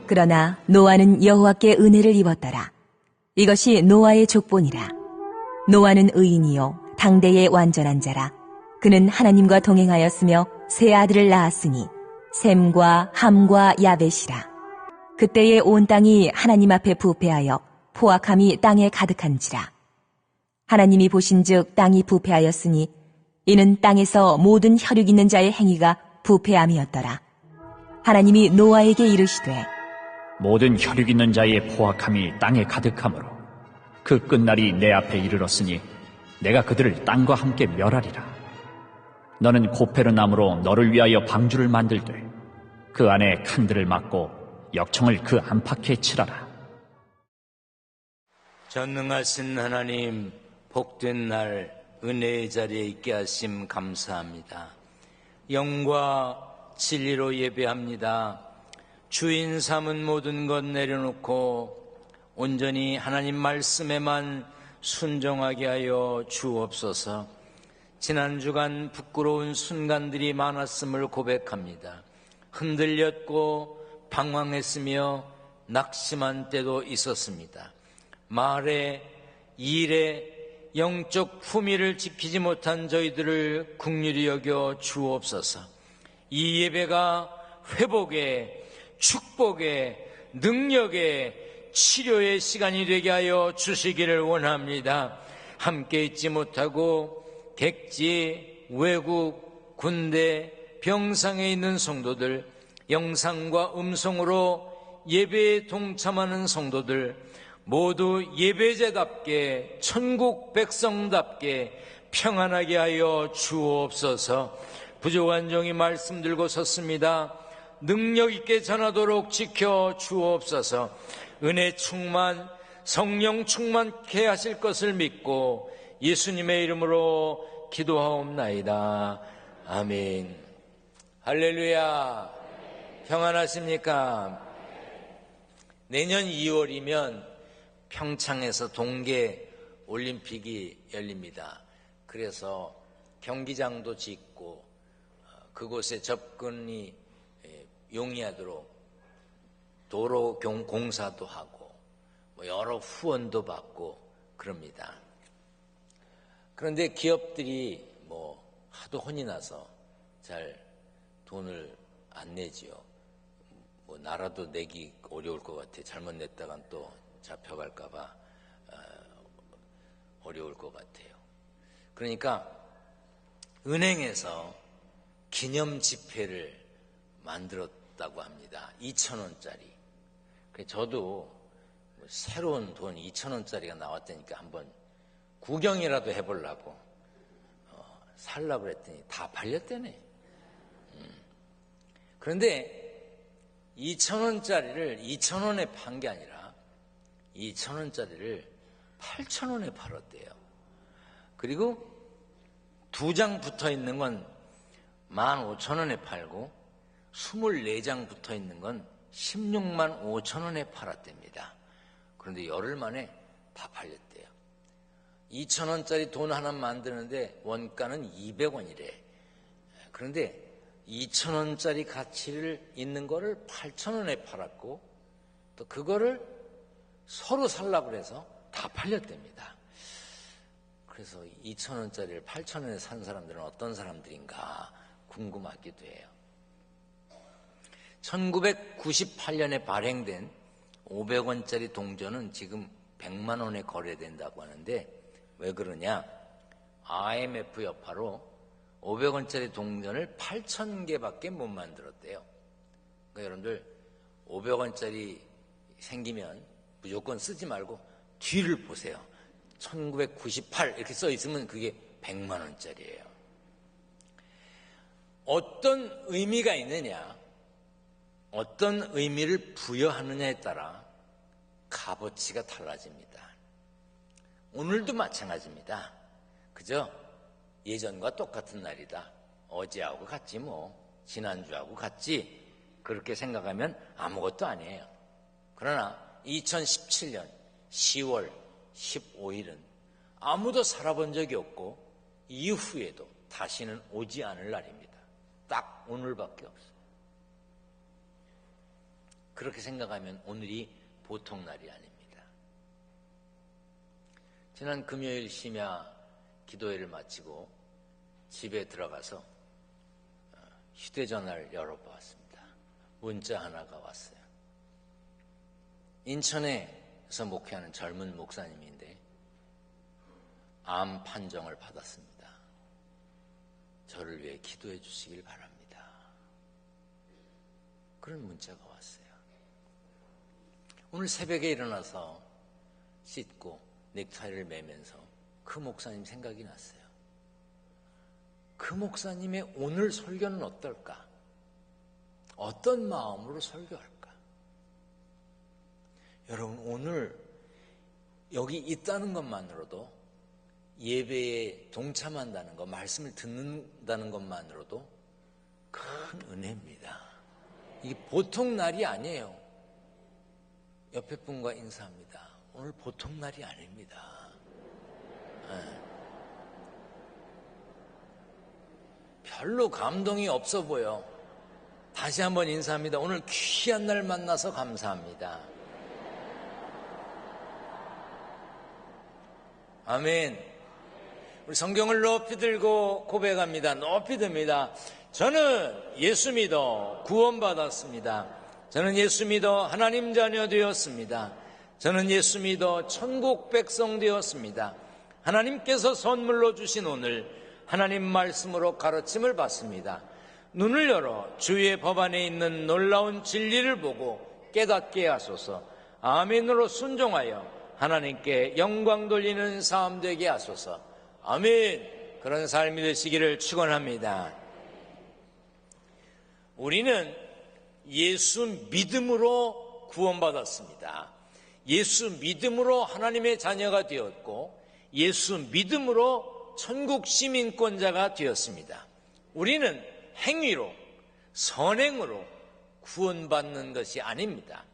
그러나 노아는 여호와께 은혜를 입었더라. 이것이 노아의 족본이라. 노아는 의인이요 당대의 완전한 자라. 그는 하나님과 동행하였으며 세 아들을 낳았으니 셈과 함과 야벳이라. 그때에 온 땅이 하나님 앞에 부패하여 포악함이 땅에 가득한지라. 하나님이 보신즉 땅이 부패하였으니 이는 땅에서 모든 혈육 있는 자의 행위가 부패함이었더라. 하나님이 노아에게 이르시되 모든 혈육 있는 자의 포악함이 땅에 가득하므로 그 끝날이 내 앞에 이르렀으니 내가 그들을 땅과 함께 멸하리라. 너는 고페르 나무로 너를 위하여 방주를 만들되 그 안에 칸들을 막고 역청을 그 안팎에 칠하라. 전능하신 하나님, 복된 날 은혜의 자리에 있게 하심 감사합니다. 영과 진리로 예배합니다. 주인 삼은 모든 것 내려놓고 온전히 하나님 말씀에만 순종하게 하여 주옵소서. 지난 주간 부끄러운 순간들이 많았음을 고백합니다. 흔들렸고 방황했으며 낙심한 때도 있었습니다. 말에, 일에 영적 품위를 지키지 못한 저희들을 긍휼히 여겨 주옵소서. 이 예배가 회복의, 축복의, 능력의, 치료의 시간이 되게 하여 주시기를 원합니다. 함께 있지 못하고 객지, 외국, 군대, 병상에 있는 성도들, 영상과 음성으로 예배에 동참하는 성도들 모두 예배자답게 천국 백성답게 평안하게 하여 주옵소서. 부족한 종이 말씀 들고 섰습니다. 능력 있게 전하도록 지켜 주옵소서. 은혜 충만, 성령 충만케 하실 것을 믿고 예수님의 이름으로 기도하옵나이다. 아멘. 할렐루야. 평안하십니까? 내년 2월이면 평창에서 동계 올림픽이 열립니다. 그래서 경기장도 짓고 그곳에 접근이 용이하도록 도로 공사도 하고 여러 후원도 받고 그럽니다. 그런데 기업들이 하도 혼이 나서 잘 돈을 안 내지요. 나라도 내기 어려울 것 같아. 잘못 냈다간 또 잡혀갈까봐 어려울 것 같아요. 그러니까 은행에서 기념 지폐를 만들었다고 합니다. 2,000원짜리. 저도 새로운 돈 2,000원짜리가 나왔다니까 한번 구경이라도 해보려고 살라고 그랬더니 다 팔렸대네. 그런데 2,000원짜리를 2,000원에 판 게 아니라 2,000원짜리를 8,000원에 팔았대요. 그리고 2장 붙어 있는 건 15,000원에 팔고 24장 붙어 있는 건 16만 5천원에 팔았답니다. 그런데 열흘 만에 다 팔렸대요. 2,000원짜리 돈 하나 만드는데 원가는 200원이래. 그런데 2,000원짜리 가치를 있는 거를 8,000원에 팔았고 또 그거를 서로 살라고 그래서 다 팔렸답니다. 그래서 2,000원짜리를 8,000원에 산 사람들은 어떤 사람들인가 궁금하기도 해요. 1998년에 발행된 500원짜리 동전은 지금 100만 원에 거래된다고 하는데 왜 그러냐? IMF 여파로 500원짜리 동전을 8,000개밖에 못 만들었대요. 그러니까 여러분들 500원짜리 생기면 무조건 쓰지 말고 뒤를 보세요. 1998 이렇게 써 있으면 그게 100만 원짜리예요. 어떤 의미가 있느냐, 어떤 의미를 부여하느냐에 따라 값어치가 달라집니다. 오늘도 마찬가지입니다. 그죠? 예전과 똑같은 날이다. 어제하고 같지 뭐. 지난주하고 같지. 그렇게 생각하면 아무것도 아니에요. 그러나 2017년 10월 15일은 아무도 살아본 적이 없고 이후에도 다시는 오지 않을 날입니다. 딱 오늘밖에 없어요. 그렇게 생각하면 오늘이 보통 날이 아닙니다. 지난 금요일 심야 기도회를 마치고 집에 들어가서 휴대전화를 열어보았습니다. 문자 하나가 왔어요. 인천에서 목회하는 젊은 목사님인데 암 판정을 받았습니다. 저를 위해 기도해 주시길 바랍니다. 그런 문자가 왔어요. 오늘 새벽에 일어나서 씻고 넥타이를 매면서 그 목사님 생각이 났어요. 그 목사님의 오늘 설교는 어떨까? 어떤 마음으로 설교할까? 여러분, 오늘 여기 있다는 것만으로도, 예배에 동참한다는 것, 말씀을 듣는다는 것만으로도 큰 은혜입니다. 이게 보통 날이 아니에요. 옆에 분과 인사합니다. 오늘 보통 날이 아닙니다. 별로 감동이 없어 보여. 다시 한번 인사합니다. 오늘 귀한 날 만나서 감사합니다. 아멘. 우리 성경을 높이 들고 고백합니다. 높이 듭니다. 저는 예수 믿어 구원받았습니다. 저는 예수 믿어 하나님 자녀 되었습니다. 저는 예수 믿어 천국 백성 되었습니다. 하나님께서 선물로 주신 오늘 하나님 말씀으로 가르침을 받습니다. 눈을 열어 주의 법 안에 있는 놀라운 진리를 보고 깨닫게 하소서. 아멘으로 순종하여 하나님께 영광 돌리는 삶 되게 하소서. 아멘. 그런 삶이 되시기를 축원합니다. 우리는 예수 믿음으로 구원받았습니다. 예수 믿음으로 하나님의 자녀가 되었고 예수 믿음으로 천국 시민권자가 되었습니다. 우리는 행위로, 선행으로 구원받는 것이 아닙니다.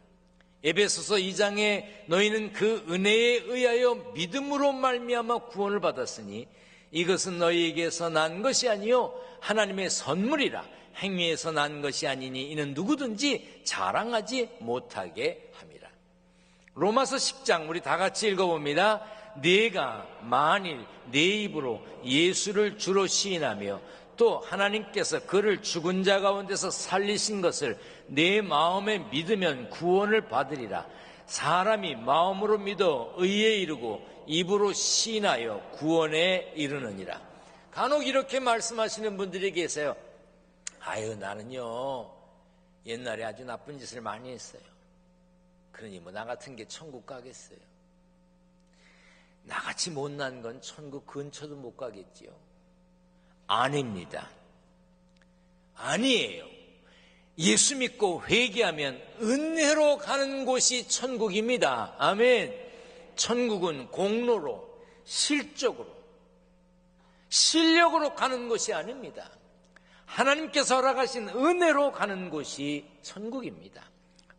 에베소서 2장에 너희는 그 은혜에 의하여 믿음으로 말미암아 구원을 받았으니 이것은 너희에게서 난 것이 아니요 하나님의 선물이라. 행위에서 난 것이 아니니 이는 누구든지 자랑하지 못하게 함이라. 로마서 10장 우리 다 같이 읽어봅니다. 네가 만일 네 입으로 예수를 주로 시인하며 또 하나님께서 그를 죽은 자 가운데서 살리신 것을 내 마음에 믿으면 구원을 받으리라. 사람이 마음으로 믿어 의에 이르고 입으로 시인하여 구원에 이르느니라. 간혹 이렇게 말씀하시는 분들이 계세요. 아유, 나는요 옛날에 아주 나쁜 짓을 많이 했어요. 그러니 뭐 나 같은 게 천국 가겠어요. 나같이 못난 건 천국 근처도 못 가겠지요. 아닙니다. 아니에요. 예수 믿고 회개하면 은혜로 가는 곳이 천국입니다. 아멘. 천국은 공로로, 실적으로, 실력으로 가는 곳이 아닙니다. 하나님께서 허락하신 은혜로 가는 곳이 천국입니다.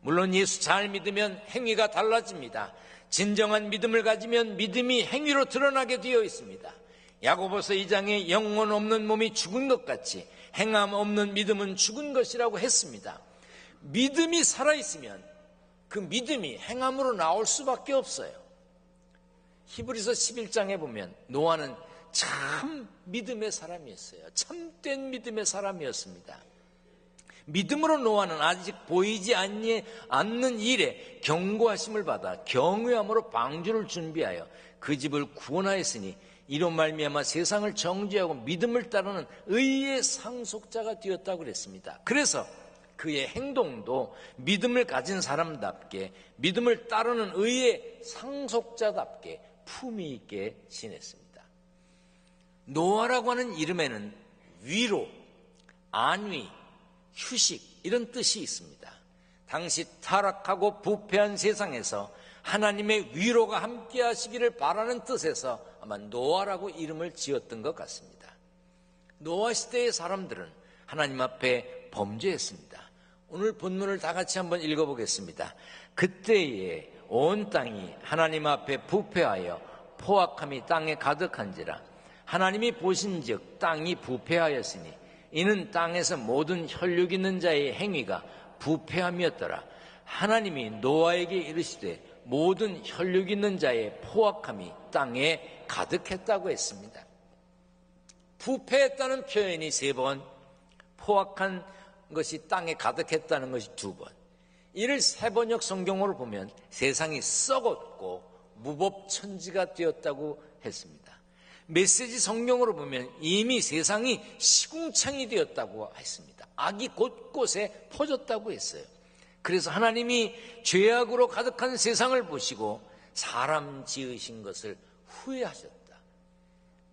물론 예수 잘 믿으면 행위가 달라집니다. 진정한 믿음을 가지면 믿음이 행위로 드러나게 되어 있습니다. 야고보서 2장에 영혼 없는 몸이 죽은 것 같이 행함 없는 믿음은 죽은 것이라고 했습니다. 믿음이 살아있으면 그 믿음이 행함으로 나올 수밖에 없어요. 히브리서 11장에 보면 노아는 참 믿음의 사람이었어요. 참된 믿음의 사람이었습니다. 믿음으로 노아는 아직 보이지 않는 일에 경고하심을 받아 경외함으로 방주를 준비하여 그 집을 구원하였으니 이로 말미암아 세상을 정죄하고 믿음을 따르는 의의 상속자가 되었다고 그랬습니다. 그래서 그의 행동도 믿음을 가진 사람답게 믿음을 따르는 의의 상속자답게 품위 있게 지냈습니다. 노아라고 하는 이름에는 위로, 안위, 휴식 이런 뜻이 있습니다. 당시 타락하고 부패한 세상에서 하나님의 위로가 함께 하시기를 바라는 뜻에서 아마 노아라고 이름을 지었던 것 같습니다. 노아 시대의 사람들은 하나님 앞에 범죄했습니다. 오늘 본문을 다 같이 한번 읽어보겠습니다. 그때에 온 땅이 하나님 앞에 부패하여 포악함이 땅에 가득한지라. 하나님이 보신즉 땅이 부패하였으니 이는 땅에서 모든 혈육 있는 자의 행위가 부패함이었더라. 하나님이 노아에게 이르시되 모든 혈육 있는 자의 포악함이 땅에 가득했다고 했습니다. 부패했다는 표현이 3번, 포악한 것이 땅에 가득했다는 것이 2번. 이를 세번역 성경으로 보면 세상이 썩었고 무법천지가 되었다고 했습니다. 메시지 성경으로 보면 이미 세상이 시궁창이 되었다고 했습니다. 악이 곳곳에 퍼졌다고 했어요. 그래서 하나님이 죄악으로 가득한 세상을 보시고 사람 지으신 것을 후회하셨다.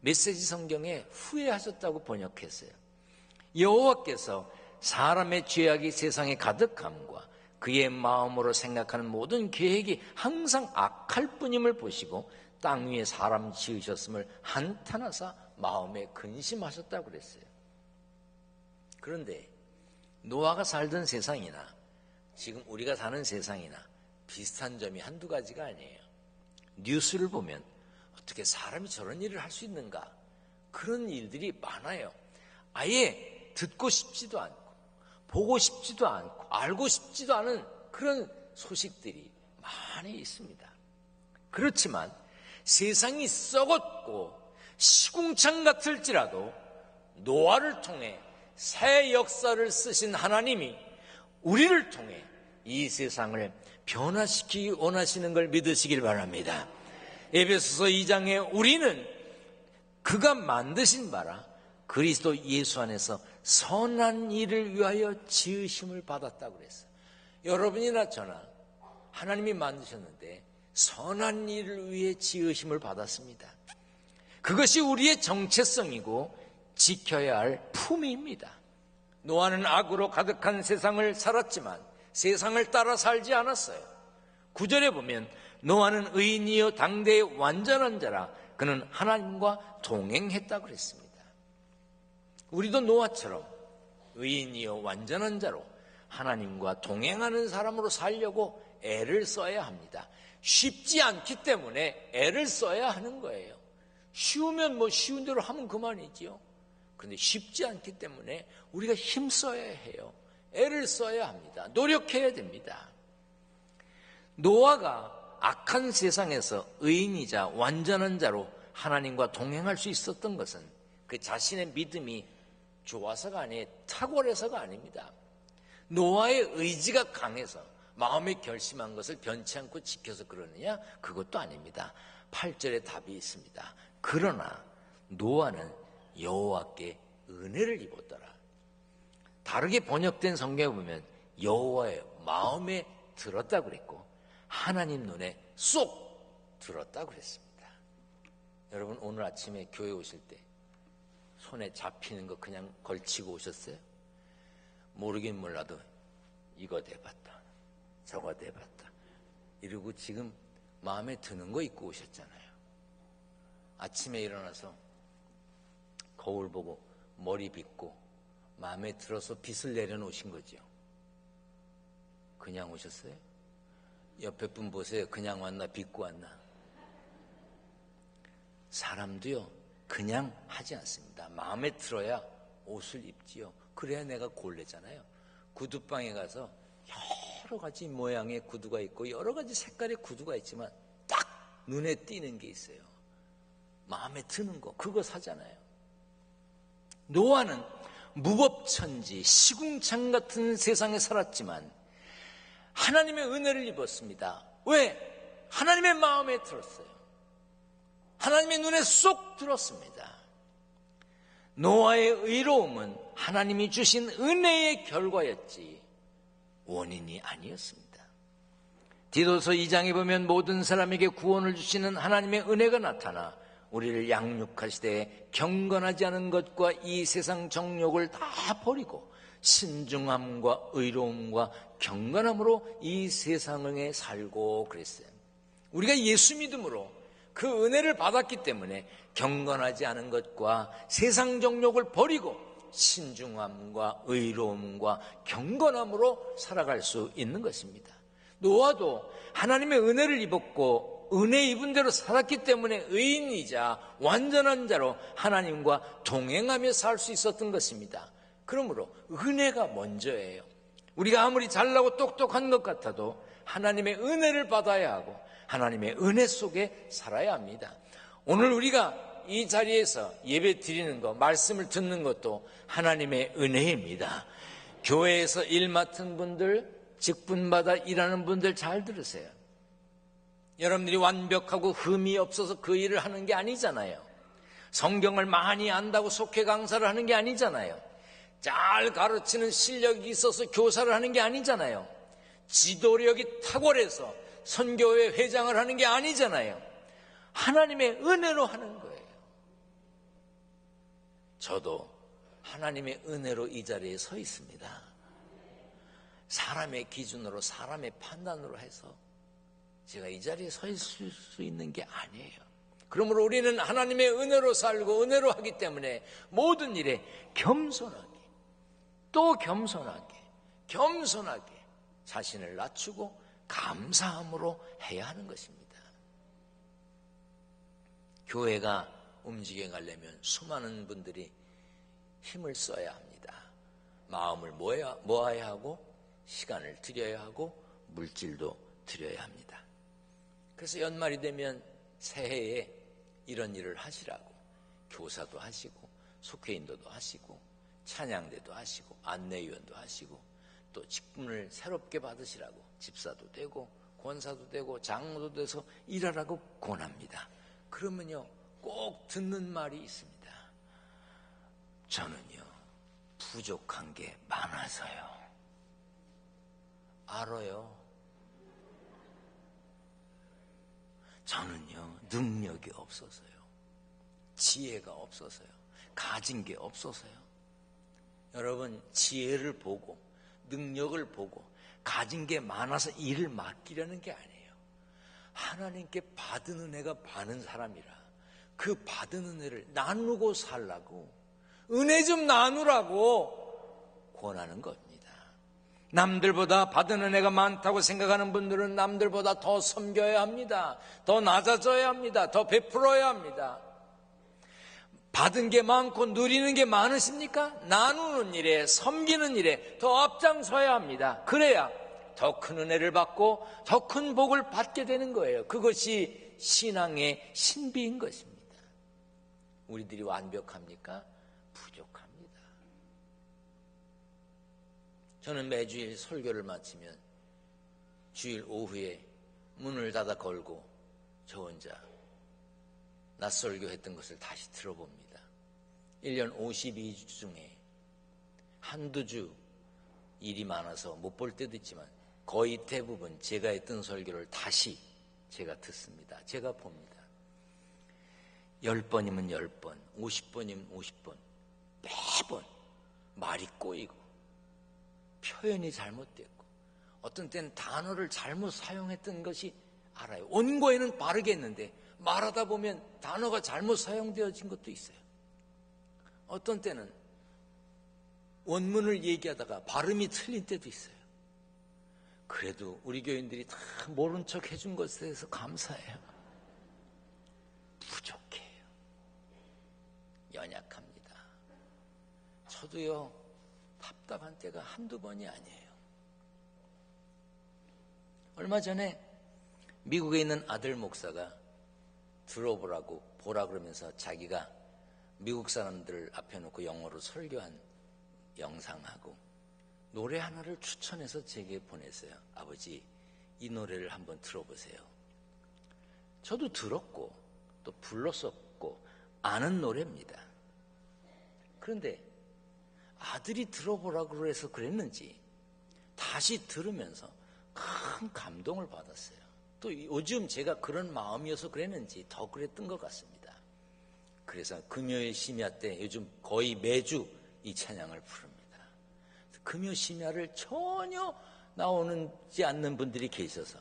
메시지 성경에 후회하셨다고 번역했어요. 여호와께서 사람의 죄악이 세상에 가득함과 그의 마음으로 생각하는 모든 계획이 항상 악할 뿐임을 보시고 땅 위에 사람 지으셨음을 한탄하사 마음에 근심하셨다고 그랬어요. 그런데 노아가 살던 세상이나 지금 우리가 사는 세상이나 비슷한 점이 한두 가지가 아니에요. 뉴스를 보면 어떻게 사람이 저런 일을 할 수 있는가? 그런 일들이 많아요. 아예 듣고 싶지도 않고 보고 싶지도 않고 알고 싶지도 않은 그런 소식들이 많이 있습니다. 그렇지만 세상이 썩었고 시궁창 같을지라도 노아를 통해 새 역사를 쓰신 하나님이 우리를 통해 이 세상을 변화시키기 원하시는 걸 믿으시길 바랍니다. 에베소서 2장에 우리는 그가 만드신 바라 그리스도 예수 안에서 선한 일을 위하여 지으심을 받았다고 그랬어요. 여러분이나 저나 하나님이 만드셨는데 선한 일을 위해 지으심을 받았습니다. 그것이 우리의 정체성이고 지켜야 할 품위입니다. 노아는 악으로 가득한 세상을 살았지만 세상을 따라 살지 않았어요. 9절에 보면 노아는 의인이요 당대의 완전한 자라 그는 하나님과 동행했다고 그랬습니다. 우리도 노아처럼 의인이요 완전한 자로 하나님과 동행하는 사람으로 살려고 애를 써야 합니다. 쉽지 않기 때문에 애를 써야 하는 거예요. 쉬우면 뭐 쉬운 대로 하면 그만이지요. 그런데 쉽지 않기 때문에 우리가 힘써야 해요. 애를 써야 합니다. 노력해야 됩니다. 노아가 악한 세상에서 의인이자 완전한 자로 하나님과 동행할 수 있었던 것은 그 자신의 믿음이 좋아서가 아니에요. 탁월해서가 아닙니다. 노아의 의지가 강해서 마음에 결심한 것을 변치 않고 지켜서 그러느냐? 그것도 아닙니다. 8절에 답이 있습니다. 그러나 노아는 여호와께 은혜를 입었더라. 다르게 번역된 성경에 보면 여호와의 마음에 들었다고 그랬고 하나님 눈에 쏙 들었다고 그랬습니다. 여러분 오늘 아침에 교회 오실 때 손에 잡히는 거 그냥 걸치고 오셨어요? 모르긴 몰라도 이거 대봤다 저거 대봤다 이러고 지금 마음에 드는 거 입고 오셨잖아요. 아침에 일어나서 거울 보고 머리 빗고 마음에 들어서 빗을 내려놓으신 거죠. 그냥 오셨어요? 옆에 분 보세요. 그냥 왔나 빗고 왔나. 사람도요 그냥 하지 않습니다. 마음에 들어야 옷을 입지요. 그래야 내가 골래잖아요. 구두방에 가서 여러 가지 모양의 구두가 있고 여러 가지 색깔의 구두가 있지만 딱 눈에 띄는 게 있어요. 마음에 드는 거 그거 사잖아요. 노아는 무법천지 시궁창 같은 세상에 살았지만 하나님의 은혜를 입었습니다. 왜? 하나님의 마음에 들었어요. 하나님의 눈에 쏙 들었습니다. 노아의 의로움은 하나님이 주신 은혜의 결과였지 원인이 아니었습니다. 디도서 2장에 보면 모든 사람에게 구원을 주시는 하나님의 은혜가 나타나 우리를 양육하시되 경건하지 않은 것과 이 세상 정욕을 다 버리고 신중함과 의로움과 경건함으로 이 세상에 살고 그랬어요. 우리가 예수 믿음으로 그 은혜를 받았기 때문에 경건하지 않은 것과 세상 정욕을 버리고 신중함과 의로움과 경건함으로 살아갈 수 있는 것입니다. 노아도 하나님의 은혜를 입었고 은혜 입은 대로 살았기 때문에 의인이자 완전한 자로 하나님과 동행하며 살 수 있었던 것입니다. 그러므로 은혜가 먼저예요. 우리가 아무리 잘나고 똑똑한 것 같아도 하나님의 은혜를 받아야 하고 하나님의 은혜 속에 살아야 합니다. 오늘 우리가 이 자리에서 예배 드리는 것, 말씀을 듣는 것도 하나님의 은혜입니다. 교회에서 일 맡은 분들, 직분받아 일하는 분들 잘 들으세요. 여러분들이 완벽하고 흠이 없어서 그 일을 하는 게 아니잖아요. 성경을 많이 안다고 속회 강사를 하는 게 아니잖아요. 잘 가르치는 실력이 있어서 교사를 하는 게 아니잖아요. 지도력이 탁월해서 선교회 회장을 하는 게 아니잖아요. 하나님의 은혜로 하는 거예요. 저도 하나님의 은혜로 이 자리에 서 있습니다. 사람의 기준으로, 사람의 판단으로 해서 제가 이 자리에 서 있을 수 있는 게 아니에요. 그러므로 우리는 하나님의 은혜로 살고 은혜로 하기 때문에 모든 일에 겸손하게, 또 겸손하게 자신을 낮추고 감사함으로 해야 하는 것입니다. 교회가 움직여 가려면 수많은 분들이 힘을 써야 합니다. 마음을 모아야 하고 시간을 들여야 하고 물질도 들여야 합니다. 그래서 연말이 되면 새해에 이런 일을 하시라고 교사도 하시고 속회인도도 하시고 찬양대도 하시고 안내위원도 하시고 또 직분을 새롭게 받으시라고 집사도 되고 권사도 되고 장로도 돼서 일하라고 권합니다. 그러면요 꼭 듣는 말이 있습니다. 저는요 부족한 게 많아서요. 알아요. 저는요 능력이 없어서요. 지혜가 없어서요. 가진 게 없어서요. 여러분 지혜를 보고 능력을 보고 가진 게 많아서 일을 맡기려는 게 아니에요. 하나님께 받은 은혜가 많은 사람이라 그 받은 은혜를 나누고 살라고 은혜 좀 나누라고 권하는 겁니다. 남들보다 받은 은혜가 많다고 생각하는 분들은 남들보다 더 섬겨야 합니다. 더 낮아져야 합니다. 더 베풀어야 합니다. 받은 게 많고 누리는 게 많으십니까? 나누는 일에 섬기는 일에 더 앞장서야 합니다. 그래야 더 큰 은혜를 받고 더 큰 복을 받게 되는 거예요. 그것이 신앙의 신비인 것입니다. 우리들이 완벽합니까? 부족합니다. 저는 매주일 설교를 마치면 주일 오후에 문을 닫아 걸고 저 혼자 낮설교 했던 것을 다시 들어봅니다. 1년 52주 중에 한두 주 일이 많아서 못 볼 때도 있지만 거의 대부분 제가 했던 설교를 다시 제가 듣습니다. 제가 봅니다. 10번이면 10번, 50번이면 50번 매번 말이 꼬이고 표현이 잘못됐고 어떤 때는 단어를 잘못 사용했던 것이 알아요. 원고에는 바르게 했는데 말하다 보면 단어가 잘못 사용되어진 것도 있어요. 어떤 때는 원문을 얘기하다가 발음이 틀린 때도 있어요. 그래도 우리 교인들이 다 모른 척 해준 것에 대해서 감사해요. 부족해요. 연약합니다. 저도요 답답한 때가 한두 번이 아니에요. 얼마 전에 미국에 있는 아들 목사가 들어보라고 보라 그러면서 자기가 미국 사람들 앞에 놓고 영어로 설교한 영상하고 노래 하나를 추천해서 제게 보냈어요. 아버지 이 노래를 한번 들어보세요. 저도 들었고 또 불렀었고 아는 노래입니다. 그런데 아들이 들어보라고 해서 그랬는지 다시 들으면서 큰 감동을 받았어요. 또 요즘 제가 그런 마음이어서 그랬는지 더 그랬던 것 같습니다. 그래서 금요일 심야 때 요즘 거의 매주 이 찬양을 부릅니다. 금요 심야를 전혀 나오지 않는 분들이 계셔서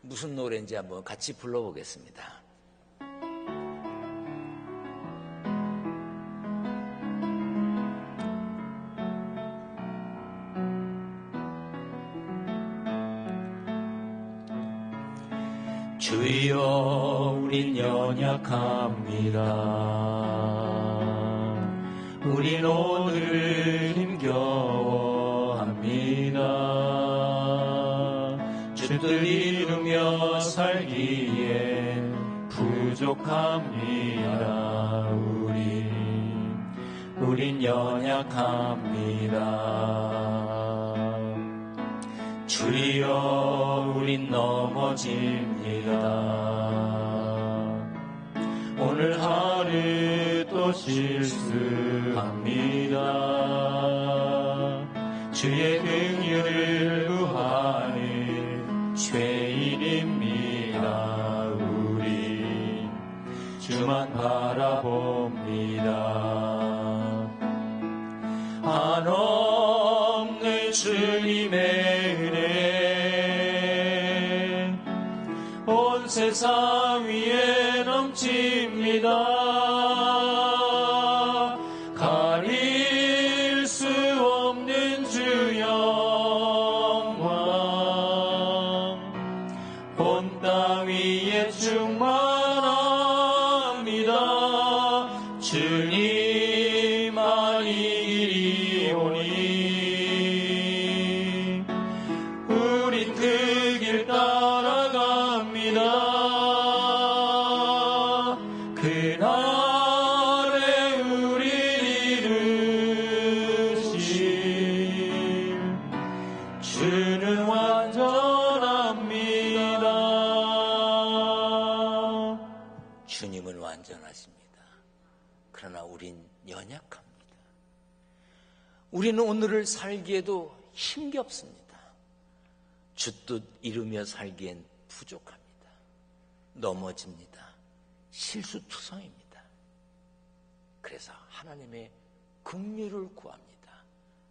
무슨 노래인지 한번 같이 불러보겠습니다. 주여 우린 연약합니다. 우린 오늘 힘겨워합니다. 연약합니다. 우린 연약합니다. 주여, 우린 넘어집니다. 오늘 하루 또 실수합니다. 주의 긍휼을 구하는 죄인입니다. 우리 주만 바라봅니다. 한없는 주님의 은혜 온 세상 위에 넘칩니다. 가릴 수 없는 주 영광 온 땅 위에 충만합니다. 주님만이 이오니 우린 그 길 따라갑니다. 그날에 우리 이루실 주는 완전합니다. 주님은 완전하십니다. 그러나 우린 연약합니다. 우리는 오늘을 살기에도 힘겹습니다. 주 뜻 이루며 살기엔 부족합니다. 넘어집니다. 실수투성입니다. 그래서 하나님의 긍휼을 구합니다.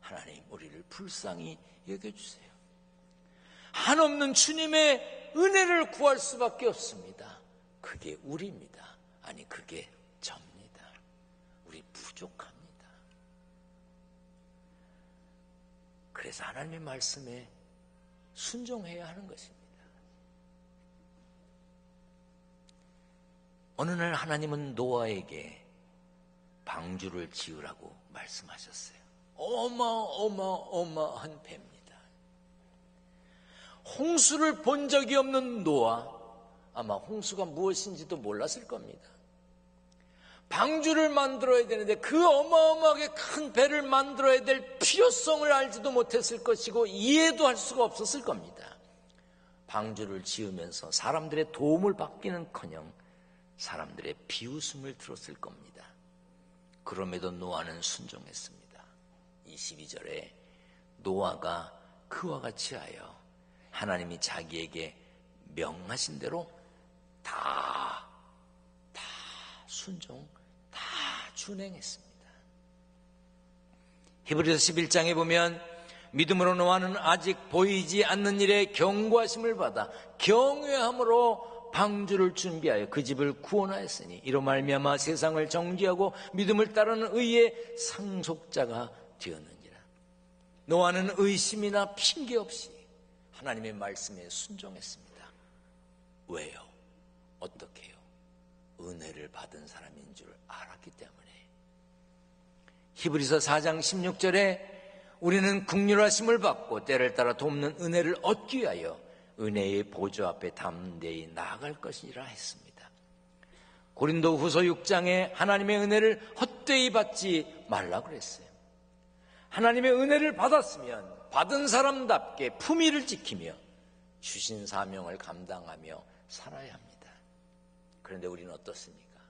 하나님, 우리를 불쌍히 여겨주세요. 한없는 주님의 은혜를 구할 수밖에 없습니다. 그게 우리입니다. 아니, 그게 접니다. 우리 부족합니다. 그래서 하나님의 말씀에 순종해야 하는 것입니다. 어느 날 하나님은 노아에게 방주를 지으라고 말씀하셨어요. 어마어마한 배입니다. 홍수를 본 적이 없는 노아, 아마 홍수가 무엇인지도 몰랐을 겁니다. 방주를 만들어야 되는데 그 어마어마하게 큰 배를 만들어야 될 필요성을 알지도 못했을 것이고 이해도 할 수가 없었을 겁니다. 방주를 지으면서 사람들의 도움을 받기는커녕 사람들의 비웃음을 들었을 겁니다. 그럼에도 노아는 순종했습니다. 22절에 노아가 그와 같이 하여 하나님이 자기에게 명하신 대로 다 순종, 다 준행했습니다. 히브리서 11장에 보면 믿음으로 노아는 아직 보이지 않는 일에 경고하심을 받아 경외함으로 방주를 준비하여 그 집을 구원하였으니 이로 말미암아 세상을 정죄하고 믿음을 따르는 의의 상속자가 되었느니라. 노아는 의심이나 핑계 없이 하나님의 말씀에 순종했습니다. 왜요? 어떻게 해요? 은혜를 받은 사람인 줄 알았기 때문에. 히브리서 4장 16절에 우리는 긍휼하심을 받고 때를 따라 돕는 은혜를 얻기 위하여 은혜의 보좌 앞에 담대히 나아갈 것이라 했습니다. 고린도 후서 6장에 하나님의 은혜를 헛되이 받지 말라고 그랬어요. 하나님의 은혜를 받았으면 받은 사람답게 품위를 지키며 주신 사명을 감당하며 살아야 합니다. 그런데 우리는 어떻습니까?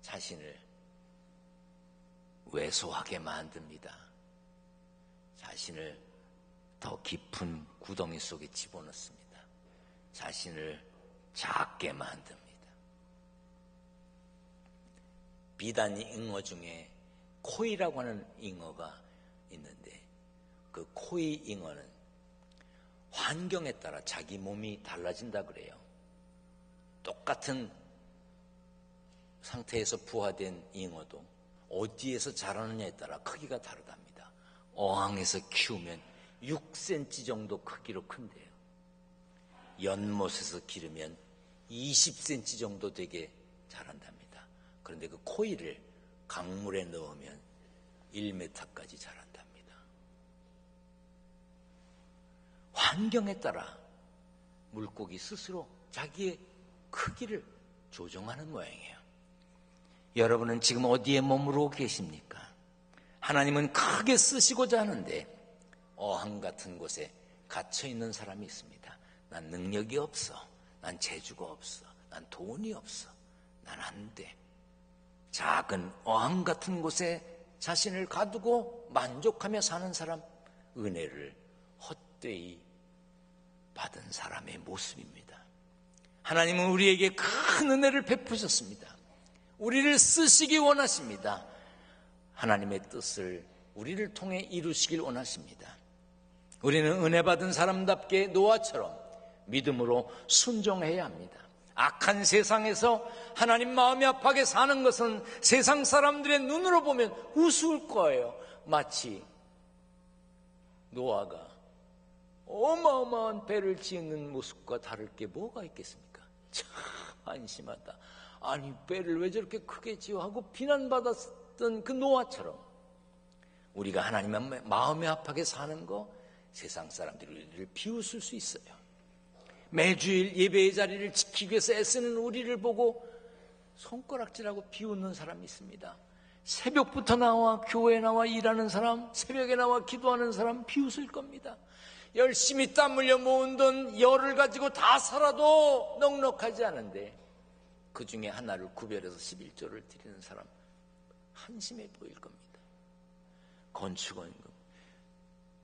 자신을 왜소하게 만듭니다. 자신을 더 깊은 구덩이 속에 집어넣습니다. 자신을 작게 만듭니다. 비단이 잉어 중에 코이라고 하는 잉어가 있는데 그 코이 잉어는 환경에 따라 자기 몸이 달라진다 그래요. 똑같은 상태에서 부화된 잉어도 어디에서 자라느냐에 따라 크기가 다르답니다. 어항에서 키우면 6cm 정도 크기로 큰데요. 연못에서 기르면 20cm 정도 되게 자란답니다. 그런데 그 코이를 강물에 넣으면 1m까지 자란답니다. 환경에 따라 물고기 스스로 자기의 크기를 조종하는 모양이에요. 여러분은 지금 어디에 머무르고 계십니까? 하나님은 크게 쓰시고자 하는데 어항 같은 곳에 갇혀 있는 사람이 있습니다. 난 능력이 없어. 난 재주가 없어. 난 돈이 없어. 난 안 돼. 작은 어항 같은 곳에 자신을 가두고 만족하며 사는 사람, 은혜를 헛되이 받은 사람의 모습입니다. 하나님은 우리에게 큰 은혜를 베푸셨습니다. 우리를 쓰시기 원하십니다. 하나님의 뜻을 우리를 통해 이루시길 원하십니다. 우리는 은혜 받은 사람답게 노아처럼 믿음으로 순종해야 합니다. 악한 세상에서 하나님 마음이 아파하게 사는 것은 세상 사람들의 눈으로 보면 우스울 거예요. 마치 노아가 어마어마한 배를 짓는 모습과 다를 게 뭐가 있겠습니까? 참 안심하다. 아니 배를 왜 저렇게 크게 지어 하고 비난받았던 그 노아처럼 우리가 하나님의 마음이 아파하게 사는 거 세상 사람들이 우리를 비웃을 수 있어요. 매주일 예배의 자리를 지키기 위해서 애쓰는 우리를 보고 손가락질하고 비웃는 사람이 있습니다. 새벽부터 나와 교회에 나와 일하는 사람, 새벽에 나와 기도하는 사람 비웃을 겁니다. 열심히 땀 흘려 모은 돈 열을 가지고 다 살아도 넉넉하지 않은데 그 중에 하나를 구별해서 11조를 드리는 사람 한심해 보일 겁니다. 건축원금,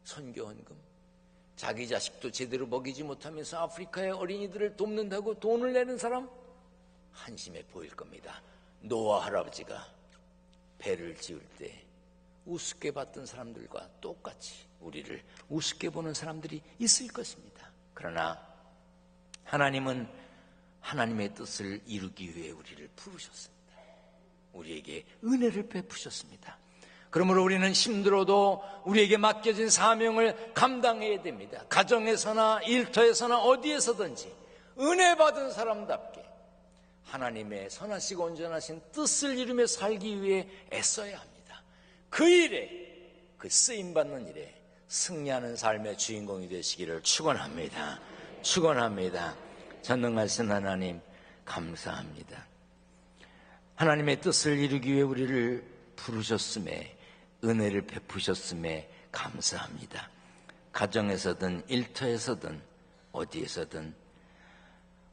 선교원금, 자기 자식도 제대로 먹이지 못하면서 아프리카의 어린이들을 돕는다고 돈을 내는 사람 한심해 보일 겁니다. 노아 할아버지가 배를 지을 때 우습게 봤던 사람들과 똑같이 우리를 우습게 보는 사람들이 있을 것입니다. 그러나 하나님은 하나님의 뜻을 이루기 위해 우리를 부르셨습니다. 우리에게 은혜를 베푸셨습니다. 그러므로 우리는 힘들어도 우리에게 맡겨진 사명을 감당해야 됩니다. 가정에서나 일터에서나 어디에서든지 은혜 받은 사람답게 하나님의 선하시고 온전하신 뜻을 이루며 살기 위해 애써야 합니다. 그 일에, 그 쓰임받는 일에 승리하는 삶의 주인공이 되시기를 축원합니다. 축원합니다. 전능하신 하나님 감사합니다. 하나님의 뜻을 이루기 위해 우리를 부르셨음에 은혜를 베푸셨음에 감사합니다. 가정에서든 일터에서든 어디에서든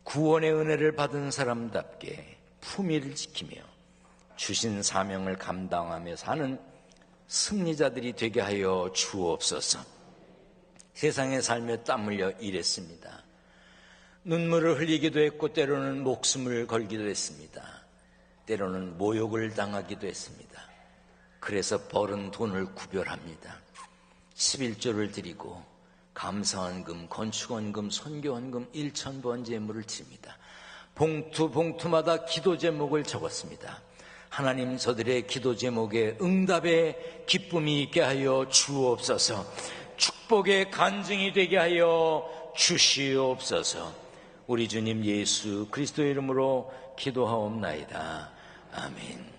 구원의 은혜를 받은 사람답게 품위를 지키며 주신 사명을 감당하며 사는 승리자들이 되게 하여 주옵소서. 세상의 삶에 땀 흘려 일했습니다. 눈물을 흘리기도 했고 때로는 목숨을 걸기도 했습니다. 때로는 모욕을 당하기도 했습니다. 그래서 벌은 돈을 구별합니다. 11조를 드리고 감사원금, 건축원금, 선교원금 1,000번 제물을 드립니다. 봉투마다 기도 제목을 적었습니다. 하나님 저들의 기도 제목에 응답의 기쁨이 있게 하여 주옵소서. 축복의 간증이 되게 하여 주시옵소서. 우리 주님 예수 그리스도의 이름으로 기도하옵나이다. 아멘.